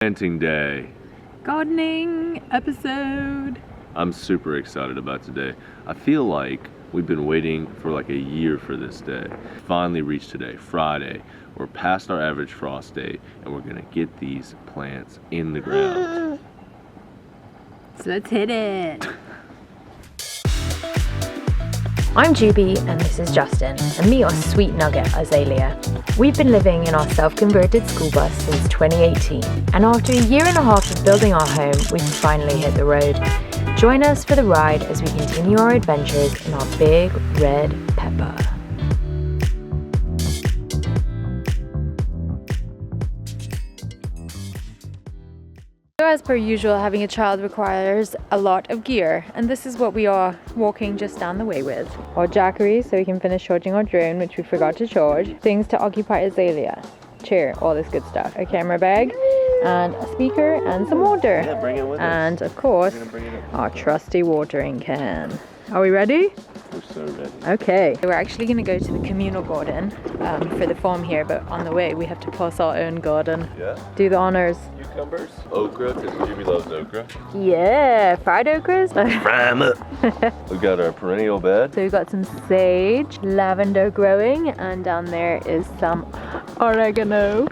Planting day. Gardening episode. I'm super excited about today. I feel like we've been waiting for like a year for this day. Finally reached today, Friday. We're past our average frost date and we're gonna get these plants in the ground. So let's hit it. I'm Juby and this is Justin, and me or Sweet Nugget Azalea. We've been living in our self-converted school bus since 2018, and after a year and a half of building our home, we've finally hit the road. Join us for the ride as we continue our adventures in our big red pepper. So as per usual, having a child requires a lot of gear, and this is what we are walking just down the way with. Our jackery, so we can finish charging our drone, which we forgot to charge. Things to occupy Azalea. Chair, all this good stuff. A camera bag, and a speaker, and some water. Yeah, bring it with us. And of course, our trusty watering can. Are we ready? We're so ready. Okay. We're actually going to go to the communal garden for the farm here, but on the way we have to pass our own garden. Yeah? Do the honors. Cucumbers? Okra, because Juby loves okra. Yeah, fried okras. Fram it. We've got our perennial bed. So we've got some sage, lavender growing, and down there is some oregano.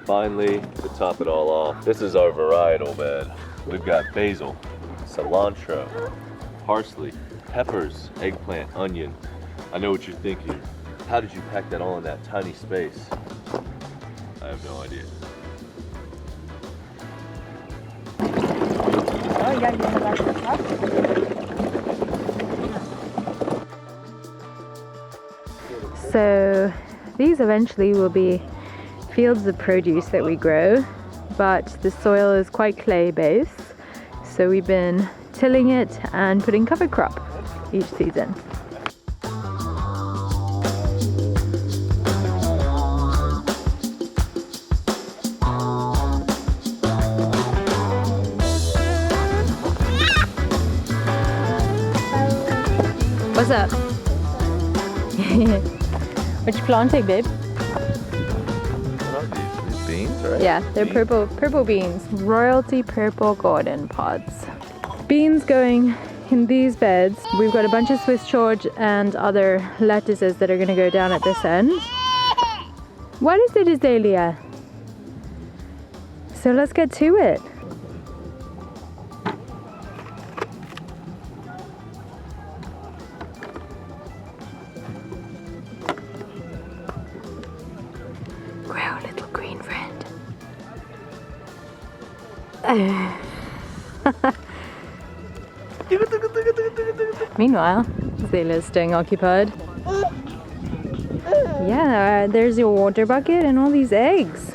Finally, to top it all off, this is our varietal bed. We've got basil, cilantro, parsley, peppers, eggplant, onion. I know what you're thinking. How did you pack that all in that tiny space? I have no idea. So these eventually will be fields of produce that we grow, but the soil is quite clay based, so we've been tilling it and putting cover crop each season. What's up? What you planting, babe? What are these? Beans, right? Yeah, they're purple beans. Royalty purple garden pods. Beans going in these beds. We've got a bunch of Swiss chard and other lettuces that are going to go down at this end. What is it, Azalea? So let's get to it. Grow, little green friend. Meanwhile, Azalea's staying occupied. Yeah, there's your water bucket and all these eggs.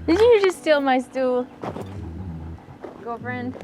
Did you just steal my stool, girlfriend?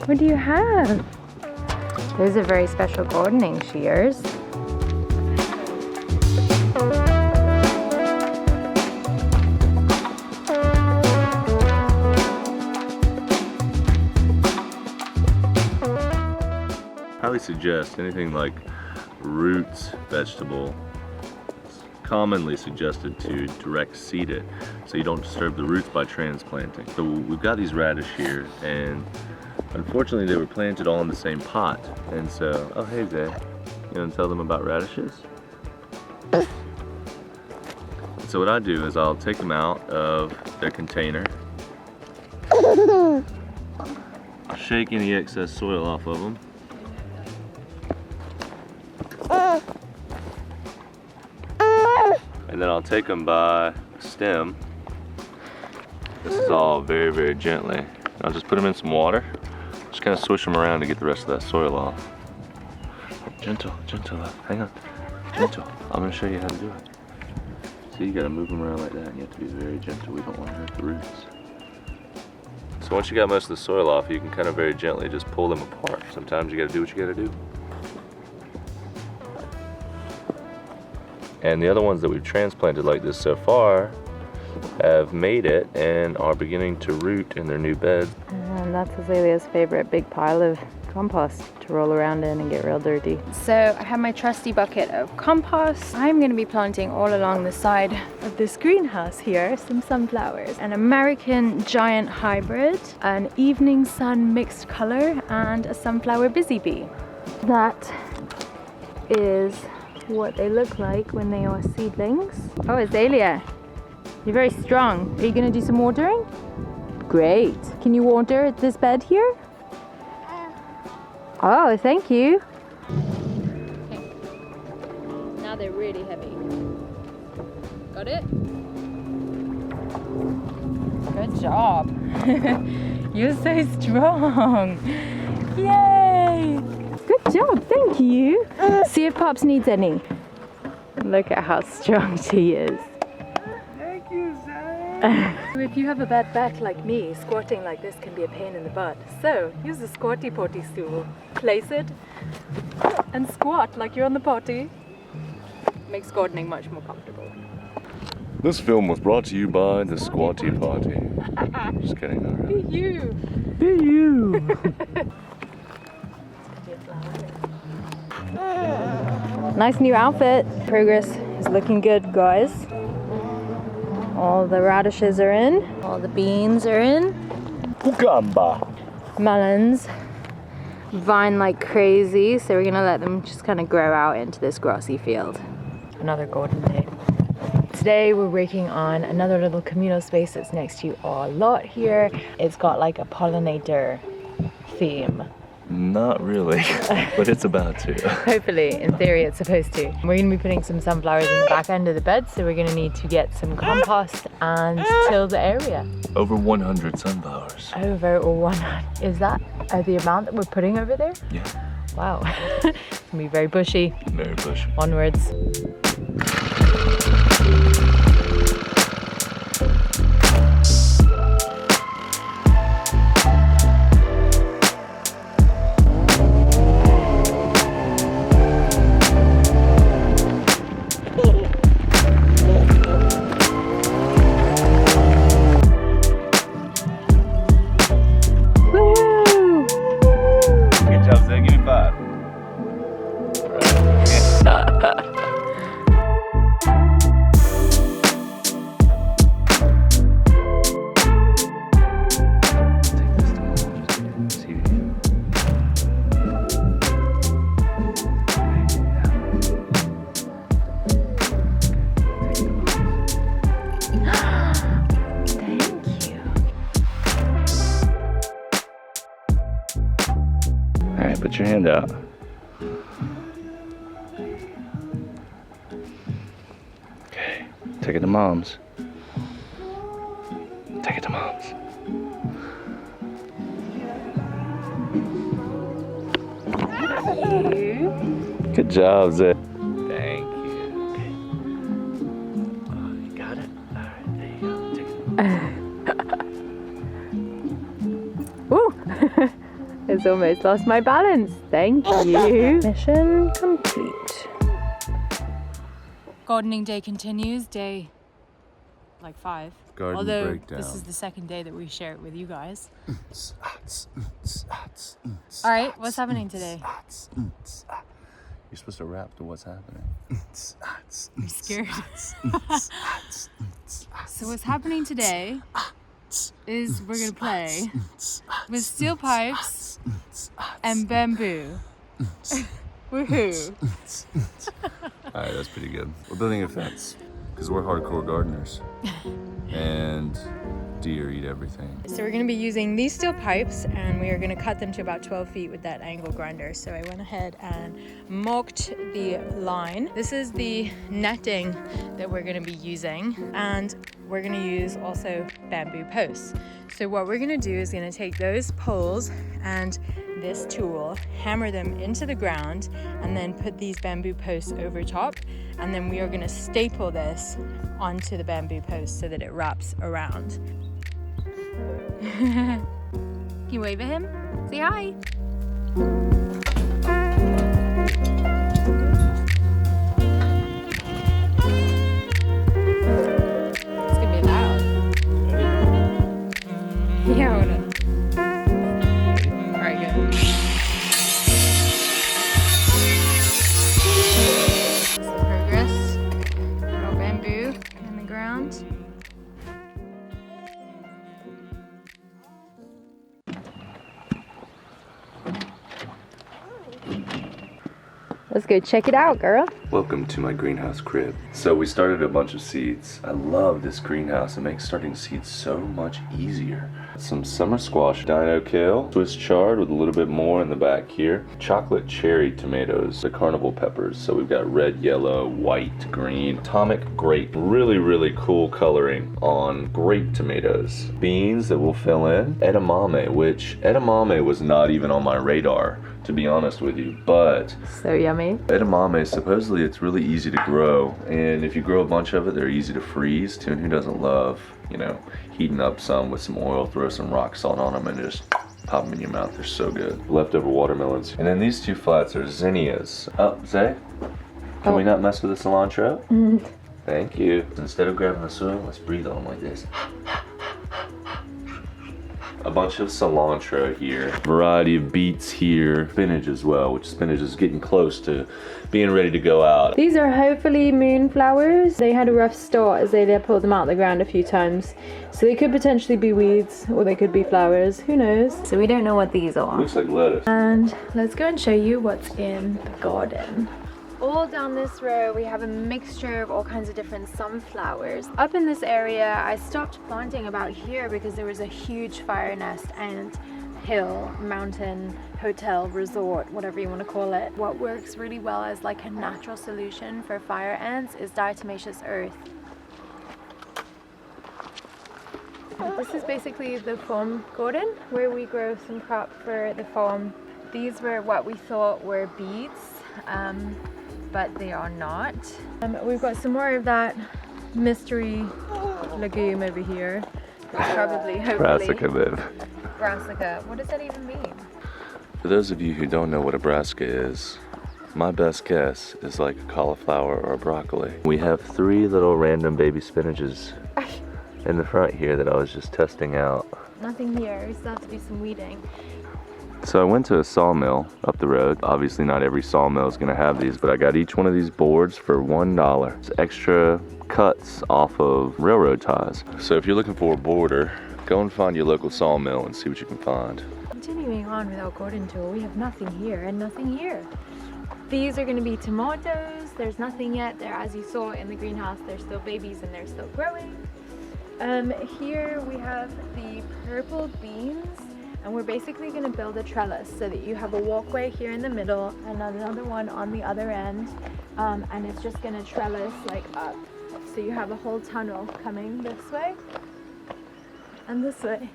What do you have? Those are very special gardening shears. Highly suggest anything like roots, vegetable, commonly suggested to direct seed it so you don't disturb the roots by transplanting. So we've got these radish here, and unfortunately they were planted all in the same pot. And so, oh hey Zay, you want to tell them about radishes? So what I do is I'll take them out of their container. I'll shake any excess soil off of them. And then I'll take them by stem. This is all very, very gently. I'll just put them in some water. Just kind of swish them around to get the rest of that soil off. Gentle, gentle, hang on. Gentle, I'm gonna show you how to do it. See, you gotta move them around like that, and you have to be very gentle. We don't want to hurt the roots. So once you got most of the soil off, you can kind of very gently just pull them apart. Sometimes you gotta do what you gotta do. And the other ones that we've transplanted like this so far have made it and are beginning to root in their new beds. And that's Azalea's favorite big pile of compost to roll around in and get real dirty. So I have my trusty bucket of compost. I'm going to be planting all along the side of this greenhouse here some sunflowers, an American giant hybrid, an evening sun mixed color, and a sunflower busy bee. That is what they look like when they are seedlings. Oh, Azalea, you're very strong. Are you going to do some watering? Great. Can you water this bed here? Oh, thank you. Okay. Now they're really heavy. Got it? Good job. You're so strong. Yay! Good job, thank you. See if Pops needs any. Look at how strong she is. Thank you, Zay. If you have a bad back like me, squatting like this can be a pain in the butt. So use the squatty potty stool. Place it and squat like you're on the potty. Makes gardening much more comfortable. This film was brought to you by the Squatty Potty. Just kidding, all right. Be you. Be you. Nice new outfit. Progress is looking good, guys. All the radishes are in. All the beans are in. Cucumber. Melons vine like crazy, so we're gonna let them just kind of grow out into this grassy field. Another golden day. Today we're working on another little communal space that's next to our lot here. It's got like a pollinator theme. Not really, but it's about to. Hopefully, in theory, it's supposed to. We're going to be putting some sunflowers in the back end of the bed, so we're going to need to get some compost and till the area. Over 100 sunflowers. Over 100. Is that the amount that we're putting over there? Yeah. Wow. It's going to be very bushy. Very bushy. Onwards. Put your hand out. Okay, take it to Mom's. Take it to Mom's. Thank you. Good job, Zay. Thank you. Okay. Oh, you got it? Alright, there you go. Take it. Woo! It's almost lost my balance. Thank you. Mission complete. Gardening day continues. Day like 5. Garden Although breakdown. this is the second day that we share it with you guys. All right, what's happening today? You're supposed to rap to what's happening. I'm scared. So what's happening today is we're gonna play with steel pipes and bamboo. Woohoo! Alright, that's pretty good. We're building a fence because we're hardcore gardeners. And deer eat everything. So we're going to be using these steel pipes and we are going to cut them to about 12 feet with that angle grinder. So I went ahead and marked the line. This is the netting that we're going to be using, and we're going to use also bamboo posts. So what we're going to do is going to take those poles and this tool, hammer them into the ground, and then put these bamboo posts over top, and then we are going to staple this onto the bamboo post so that it wraps around. Can you wave at him? Say hi. It's gonna be loud. Yeah, hold on. Alright, good. That's the progress. Little bamboo in the ground. Let's go check it out, girl. Welcome to my greenhouse crib. So we started a bunch of seeds. I love this greenhouse. It makes starting seeds so much easier. Some summer squash, dino kale, Swiss chard with a little bit more in the back here. Chocolate cherry tomatoes, the carnival peppers. So we've got red, yellow, white, green. Atomic grape, really, really cool coloring on grape tomatoes. Beans that we'll fill in. Edamame, which edamame was not even on my radar, to be honest with you, but So yummy. edamame, supposedly it's really easy to grow, and if you grow a bunch of it, they're easy to freeze too. And who doesn't love, you know, heating up some with some oil, throw some rock salt on them, and just pop them in your mouth. They're so good. Leftover watermelons. And then these two flats are zinnias. Oh, Zay, can we not mess with the cilantro? Thank you. Instead of grabbing the soil, let's breathe on them like this. A bunch of cilantro here, variety of beets here, spinach as well, which spinach is getting close to being ready to go out. These are hopefully moonflowers. They had a rough start as they pulled them out of the ground a few times. So they could potentially be weeds or they could be flowers, who knows? So we don't know what these are. Looks like lettuce. And let's go and show you what's in the garden. All down this row we have a mixture of all kinds of different sunflowers. Up in this area I stopped planting about here because there was a huge fire nest and hill, mountain, hotel, resort, whatever you want to call it. What works really well as like a natural solution for fire ants is diatomaceous earth. This is basically the farm garden where we grow some crop for the farm. These were what we thought were beets. But they are not. We've got some more of that mystery legume over here. It's probably, hopefully, Brassica, babe. brassica. What does that even mean? For those of you who don't know what a brassica is, my best guess is like a cauliflower or a broccoli. We have 3 little random baby spinaches in the front here that I was just testing out. Nothing here. We still have to do some weeding. So I went to a sawmill up the road. Obviously not every sawmill is gonna have these, but I got each one of these boards for $1. It's extra cuts off of railroad ties. So if you're looking for a boarder, go and find your local sawmill and see what you can find. Continuing on with our garden tour, we have nothing here and nothing here. These are going to be tomatoes. There's nothing yet. There, as you saw in the greenhouse, they're still babies and they're still growing. Here we have the purple beans. And we're basically going to build a trellis so that you have a walkway here in the middle and another one on the other end, and it's just going to trellis like up, so you have a whole tunnel coming this way and this way,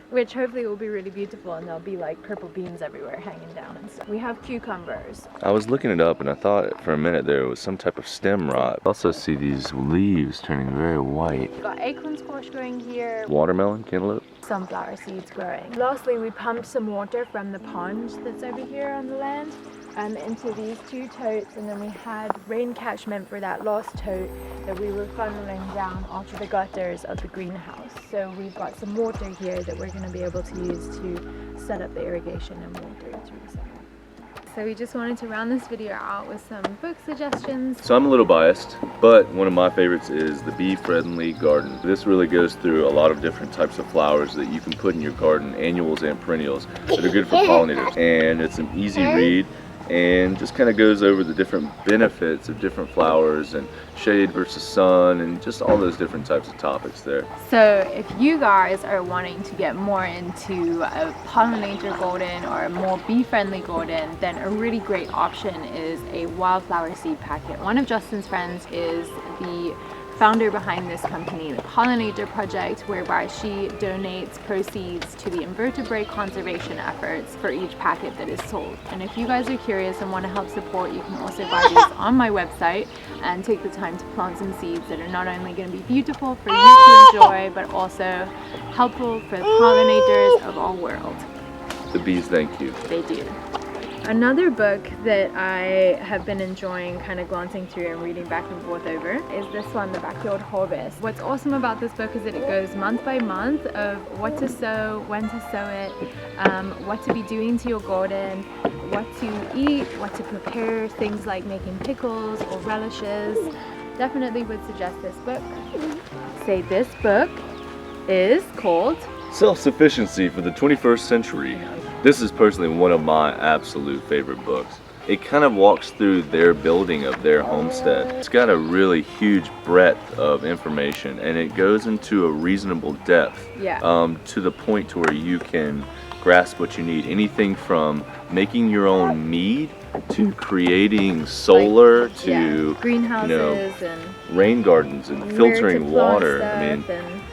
which hopefully will be really beautiful, and there'll be like purple beans everywhere hanging down and stuff. We have cucumbers. I was looking it up and I thought for a minute there was some type of stem rot. I also see these leaves turning very white. We've got acorn squash growing here. Watermelon, cantaloupe. Sunflower seeds growing. Lastly, we pumped some water from the pond that's over here on the land into these 2 totes, and then we had rain catchment for that last tote that we were funneling down onto the gutters of the greenhouse. So we've got some water here that we're going to be able to use to set up the irrigation and water through the summer. so we just wanted to round this video out with some book suggestions. So I'm a little biased, but one of my favorites is The Bee Friendly Garden. This really goes through a lot of different types of flowers that you can put in your garden, annuals and perennials, that are good for pollinators. And it's an easy read and just kind of goes over the different benefits of different flowers and shade versus sun and just all those different types of topics there. So if you guys are wanting to get more into a pollinator garden or a more bee-friendly garden, then a really great option is a wildflower seed packet. One of Justin's friends is the founder behind this company, the Pollinator Project, whereby she donates proceeds to the invertebrate conservation efforts for each packet that is sold. And if you guys are curious and want to help support, you can also buy these on my website and take the time to plant some seeds that are not only going to be beautiful for you to enjoy, but also helpful for the pollinators of our world. The bees thank you. They do. Another book that I have been enjoying kind of glancing through and reading back and forth over is this one, The Backyard Harvest. What's awesome about this book is that it goes month by month of what to sow, when to sow it, what to be doing to your garden, what to eat, what to prepare, things like making pickles or relishes. Definitely would suggest this book. Say this book is called Self-Sufficiency for the 21st Century. This is personally one of my absolute favorite books. It kind of walks through their building of their homestead. It's got a really huge breadth of information and it goes into a reasonable depth to the point to where you can grasp what you need. Anything from making your own mead to creating solar to greenhouses and rain gardens and filtering water. I mean,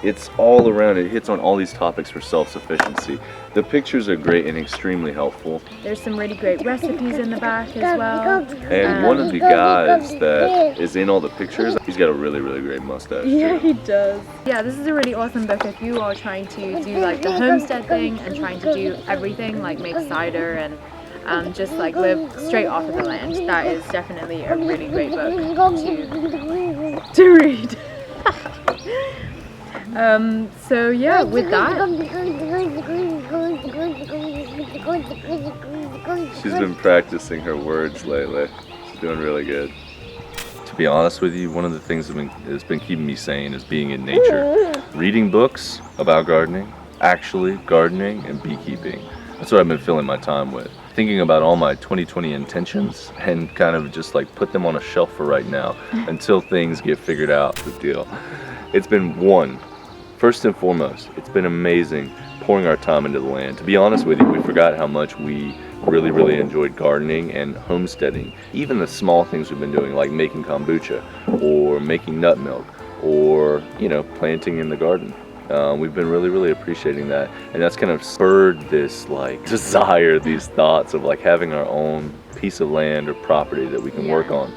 it's all around. It hits on all these topics for self-sufficiency. The pictures are great and extremely helpful. There's some really great recipes in the back as well. And one of the guys that is in all the pictures, he's got a really, really great mustache. Yeah, he does. Yeah, this is a really awesome book if you are trying to do like the homestead thing and trying to do everything, like make cider and just like live straight off of the land. That is definitely a really great book to read. So yeah, with that, she's been practicing her words lately. She's doing really good. To be honest with you, one of the things that's been keeping me sane is being in nature. Reading books about gardening, actually gardening and beekeeping. That's what I've been filling my time with. Thinking about all my 2020 intentions and kind of just like put them on a shelf for right now until things get figured out. The deal. It's been first and foremost, it's been amazing pouring our time into the land. To be honest with you, we forgot how much we really, really enjoyed gardening and homesteading. Even the small things we've been doing, like making kombucha or making nut milk or, planting in the garden. We've been really, really appreciating that. And that's kind of spurred this like desire, these thoughts of like having our own piece of land or property that we can work on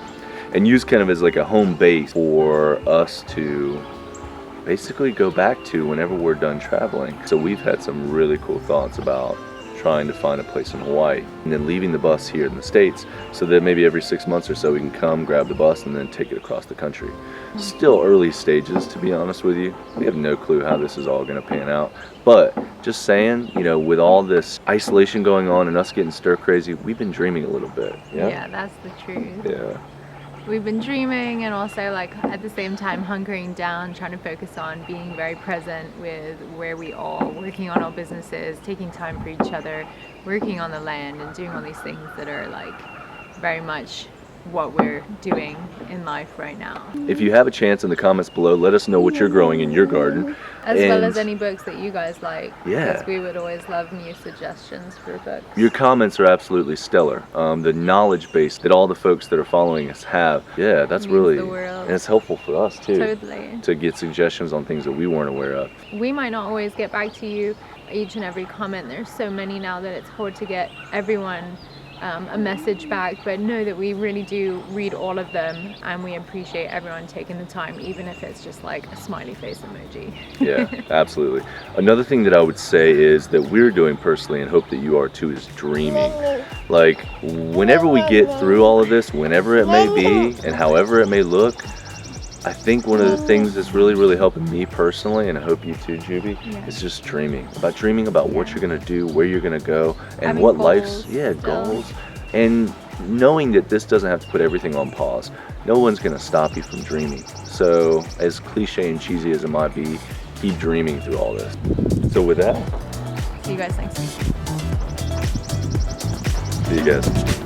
and use kind of as like a home base for us to basically go back to whenever we're done traveling. So we've had some really cool thoughts about trying to find a place in Hawaii and then leaving the bus here in the States so that maybe every 6 months or so we can come grab the bus and then take it across the country. Still early stages, to be honest with you. We have no clue how this is all going to pan out, but just saying, with all this isolation going on and us getting stir crazy, we've been dreaming a little bit. Yeah, that's the truth. Yeah. We've been dreaming and also like at the same time hunkering down, trying to focus on being very present with where we are, working on our businesses, taking time for each other, working on the land and doing all these things that are like very much what we're doing in life right now. If you have a chance in the comments below, let us know what you're growing in your garden. As well as any books that you guys like. Yeah. Because we would always love new suggestions for books. Your comments are absolutely stellar. The knowledge base that all the folks that are following us have, that's really, and it's helpful for us too. Totally. To get suggestions on things that we weren't aware of. We might not always get back to you each and every comment. There's so many now that it's hard to get everyone a message back, but know that we really do read all of them and we appreciate everyone taking the time, even if it's just like a smiley face emoji. Yeah, absolutely. Another thing that I would say is that we're doing personally, and hope that you are too, is dreaming. Like, whenever we get through all of this, whenever it may be and however it may look, I think one of the things that's really, really helping me personally, and I hope you too, Juby, is just dreaming about what you're gonna do, where you're gonna go, and Having what goals life's, goals. And knowing that this doesn't have to put everything on pause. No one's gonna stop you from dreaming. So as cliche and cheesy as it might be, keep dreaming through all this. So with that, See you guys next week. see you guys.